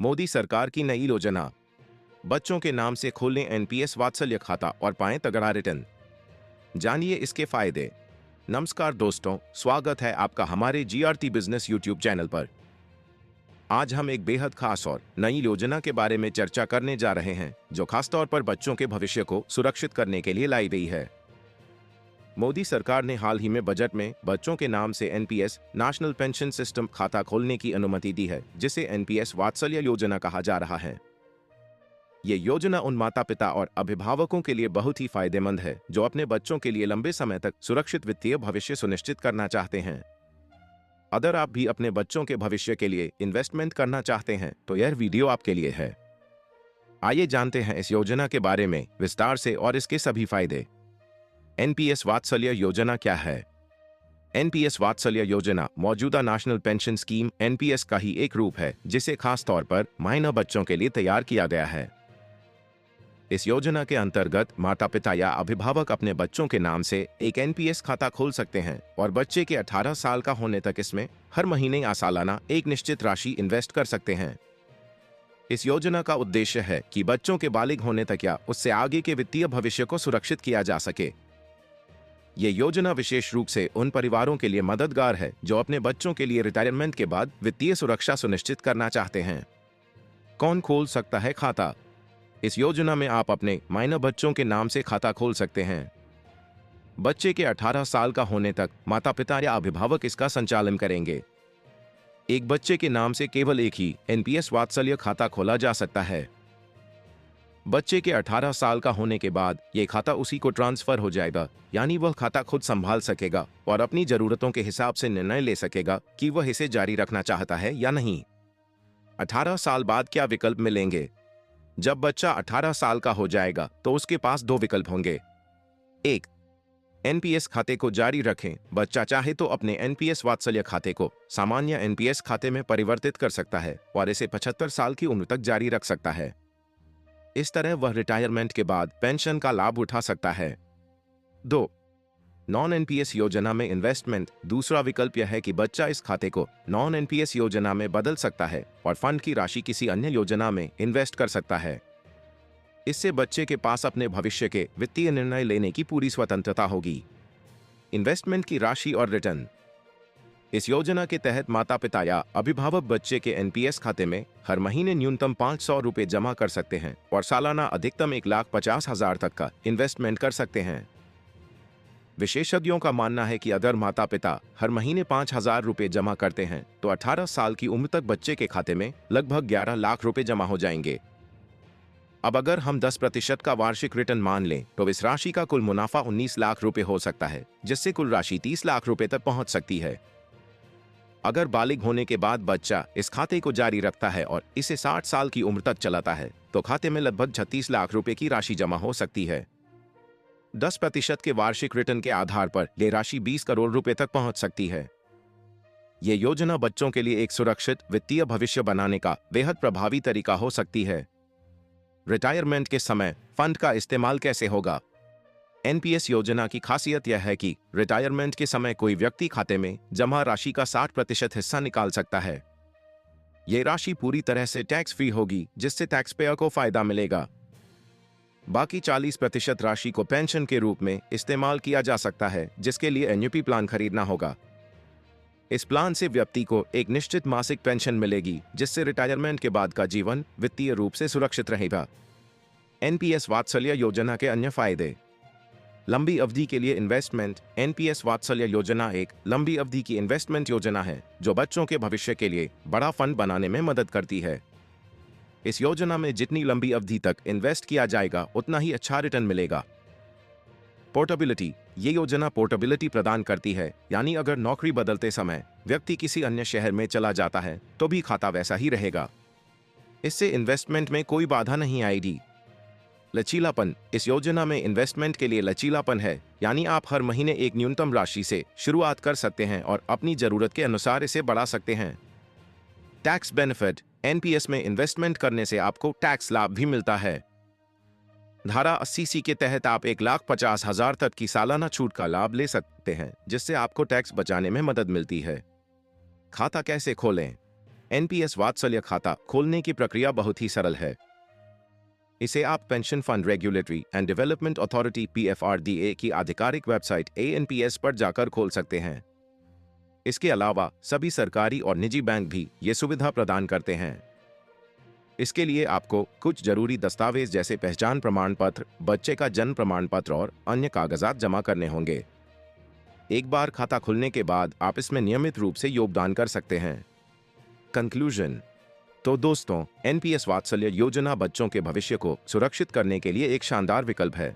मोदी सरकार की नई योजना। बच्चों के नाम से खोलें एनपीएस वात्सल्य खाता और पाएं तगड़ा रिटर्न। जानिए इसके फायदे। नमस्कार दोस्तों, स्वागत है आपका हमारे जीआरटी बिजनेस यूट्यूब चैनल पर। आज हम एक बेहद खास और नई योजना के बारे में चर्चा करने जा रहे हैं, जो खासतौर पर बच्चों के भविष्य को सुरक्षित करने के लिए लाई गई है। मोदी सरकार ने हाल ही में बजट में बच्चों के नाम से एनपीएस नेशनल पेंशन सिस्टम खाता खोलने की अनुमति दी है, जिसे एनपीएस वात्सल्य योजना कहा जा रहा है। ये योजना उन माता पिता और अभिभावकों के लिए बहुत ही फायदेमंद है जो अपने बच्चों के लिए लंबे समय तक सुरक्षित वित्तीय भविष्य सुनिश्चित करना चाहते हैं। अगर आप भी अपने बच्चों के भविष्य के लिए इन्वेस्टमेंट करना चाहते हैं तो यह वीडियो आपके लिए है। आइए जानते हैं इस योजना के बारे में विस्तार से और इसके सभी फायदे। एनपीएस वात्सल्य योजना क्या है? एनपीएस वात्सल्य योजना मौजूदा नेशनल पेंशन स्कीम एनपीएस का ही एक रूप है, जिसे खास तौर पर माइनर बच्चों के लिए तैयार किया गया है। इस योजना के अंतर्गत माता पिता या अभिभावक अपने बच्चों के नाम से एक एनपीएस खाता खोल सकते हैं और बच्चे के 18 साल का होने तक इसमें हर महीने या सालाना एक निश्चित राशि इन्वेस्ट कर सकते हैं। इस योजना का उद्देश्य है कि बच्चों के बालिग होने तक या उससे आगे के वित्तीय भविष्य को सुरक्षित किया जा सके। ये योजना विशेष रूप से उन परिवारों के लिए मददगार है जो अपने बच्चों के लिए रिटायरमेंट के बाद वित्तीय सुरक्षा सुनिश्चित करना चाहते हैं। कौन खोल सकता है खाता? इस योजना में आप अपने माइनर बच्चों के नाम से खाता खोल सकते हैं। बच्चे के 18 साल का होने तक माता पिता या अभिभावक इसका संचालन करेंगे। एक बच्चे के नाम से केवल एक ही एनपीएस वात्सल्य खाता खोला जा सकता है। बच्चे के 18 साल का होने के बाद यह खाता उसी को ट्रांसफर हो जाएगा, यानी वह खाता खुद संभाल सकेगा और अपनी जरूरतों के हिसाब से निर्णय ले सकेगा कि वह इसे जारी रखना चाहता है या नहीं। 18 साल बाद क्या विकल्प मिलेंगे? जब बच्चा 18 साल का हो जाएगा तो उसके पास दो विकल्प होंगे। एक, एनपीएस खाते को जारी रखें। बच्चा चाहे तो अपने एनपीएस वात्सल्य खाते को सामान्य एनपीएस खाते में परिवर्तित कर सकता है और इसे 75 साल की उम्र तक जारी रख सकता है। इस तरह वह रिटायरमेंट के बाद पेंशन का लाभ उठा सकता है। 2, नॉन एनपीएस योजना में इन्वेस्टमेंट। दूसरा विकल्प यह है कि बच्चा इस खाते को नॉन एनपीएस योजना में बदल सकता है और फंड की राशि किसी अन्य योजना में इन्वेस्ट कर सकता है। इससे बच्चे के पास अपने भविष्य के वित्तीय निर्णय लेने की पूरी स्वतंत्रता होगी। इन्वेस्टमेंट की राशि और रिटर्न। इस योजना के तहत माता पिता या अभिभावक बच्चे के एनपीएस खाते में हर महीने न्यूनतम 500 रुपए जमा कर सकते हैं और सालाना अधिकतम 1,50,000 तक का इन्वेस्टमेंट कर सकते हैं। विशेषज्ञों का मानना है कि अगर माता पिता हर महीने 5,000 रुपए जमा करते हैं तो 18 साल की उम्र तक बच्चे के खाते में लगभग 11 लाख रुपए जमा हो जाएंगे। अब अगर हम 10% का वार्षिक रिटर्न मान लें तो इस राशि का कुल मुनाफा 19 लाख रुपए हो सकता है, जिससे कुल राशि 30 लाख रुपए तक पहुंच सकती है। अगर बालिग होने के बाद बच्चा इस खाते को जारी रखता है और इसे 60 साल की उम्र तक चलाता है तो खाते में लगभग 36 लाख रुपए की राशि जमा हो सकती है। 10% के वार्षिक रिटर्न के आधार पर यह राशि 20 करोड़ रुपए तक पहुंच सकती है। यह योजना बच्चों के लिए एक सुरक्षित वित्तीय भविष्य बनाने का बेहद प्रभावी तरीका हो सकती है। रिटायरमेंट के समय फंड का इस्तेमाल कैसे होगा? एनपीएस योजना की खासियत यह है कि रिटायरमेंट के समय कोई व्यक्ति खाते में जमा राशि का 60% हिस्सा निकाल सकता है। यह राशि पूरी तरह से टैक्स फ्री होगी, जिससे टैक्स पेयर को फायदा मिलेगा। बाकी 40% राशि को पेंशन के रूप में इस्तेमाल किया जा सकता है, जिसके लिए एन्युटी प्लान खरीदना होगा। इस प्लान से व्यक्ति को एक निश्चित मासिक पेंशन मिलेगी, जिससे रिटायरमेंट के बाद का जीवन वित्तीय रूप से सुरक्षित रहेगा। एनपीएस वात्सल्य योजना के अन्य फायदे। लंबी अवधि के लिए इन्वेस्टमेंट। एनपीएस वात्सल्य योजना एक लंबी अवधि की इन्वेस्टमेंट योजना है जो बच्चों के भविष्य के लिए बड़ा फंड बनाने में मदद करती है। इस योजना में जितनी लंबी अवधि तक इन्वेस्ट किया जाएगा उतना ही अच्छा रिटर्न मिलेगा। पोर्टेबिलिटी। ये योजना पोर्टेबिलिटी प्रदान करती है, यानी अगर नौकरी बदलते समय व्यक्ति किसी अन्य शहर में चला जाता है तो भी खाता वैसा ही रहेगा। इससे इन्वेस्टमेंट में कोई बाधा नहीं आएगी। लचीलापन। इस योजना में इन्वेस्टमेंट के लिए लचीलापन है, यानी आप हर महीने एक न्यूनतम राशि से शुरुआत कर सकते हैं और अपनी जरूरत के अनुसार इसे बढ़ा सकते हैं। Tax benefit. एनपीएस में इन्वेस्टमेंट करने से आपको टैक्स लाभ भी मिलता है। धारा 80C के तहत आप 1,50,000 तक की सालाना छूट का लाभ ले सकते हैं, जिससे आपको टैक्स बचाने में मदद मिलती है। खाता कैसे खोलें? एनपीएस वात्सल्य खाता खोलने की प्रक्रिया बहुत ही सरल है। इसे आप pension fund regulatory and development authority PFRDA की आधिकारिक वेबसाइट एएनपीएस पर जाकर खोल सकते हैं। इसके अलावा सभी सरकारी और निजी बैंक भी ये सुविधा प्रदान करते हैं। इसके लिए आपको कुछ जरूरी दस्तावेज जैसे पहचान प्रमाण पत्र, बच्चे का जन्म प्रमाण पत्र और अन्य कागजात जमा करने होंगे। एक बार खाता खुलने के बाद आप इसमें नियमित रूप से योगदान कर सकते हैं। कंक्लूजन। तो दोस्तों, एनपीएस वात्सल्य योजना बच्चों के भविष्य को सुरक्षित करने के लिए एक शानदार विकल्प है।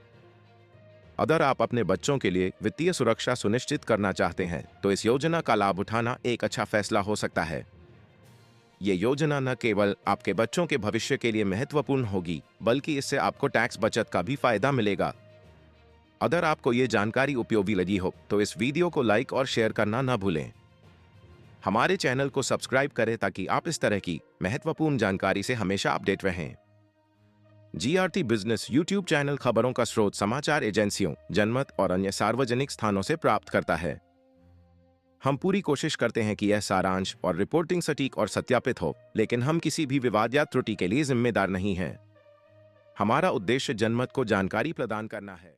अगर आप अपने बच्चों के लिए वित्तीय सुरक्षा सुनिश्चित करना चाहते हैं तो इस योजना का लाभ उठाना एक अच्छा फैसला हो सकता है। ये योजना न केवल आपके बच्चों के भविष्य के लिए महत्वपूर्ण होगी, बल्कि इससे आपको टैक्स बचत का भी फायदा मिलेगा। अगर आपको ये जानकारी उपयोगी लगी हो तो इस वीडियो को लाइक और शेयर करना न भूलें। हमारे चैनल को सब्सक्राइब करें ताकि आप इस तरह की महत्वपूर्ण जानकारी से हमेशा अपडेट रहें। जीआरटी बिजनेस यूट्यूब चैनल खबरों का स्रोत समाचार एजेंसियों, जनमत और अन्य सार्वजनिक स्थानों से प्राप्त करता है। हम पूरी कोशिश करते हैं कि यह सारांश और रिपोर्टिंग सटीक और सत्यापित हो, लेकिन हम किसी भी विवाद या त्रुटि के लिए जिम्मेदार नहीं हैं। हमारा उद्देश्य जनमत को जानकारी प्रदान करना है।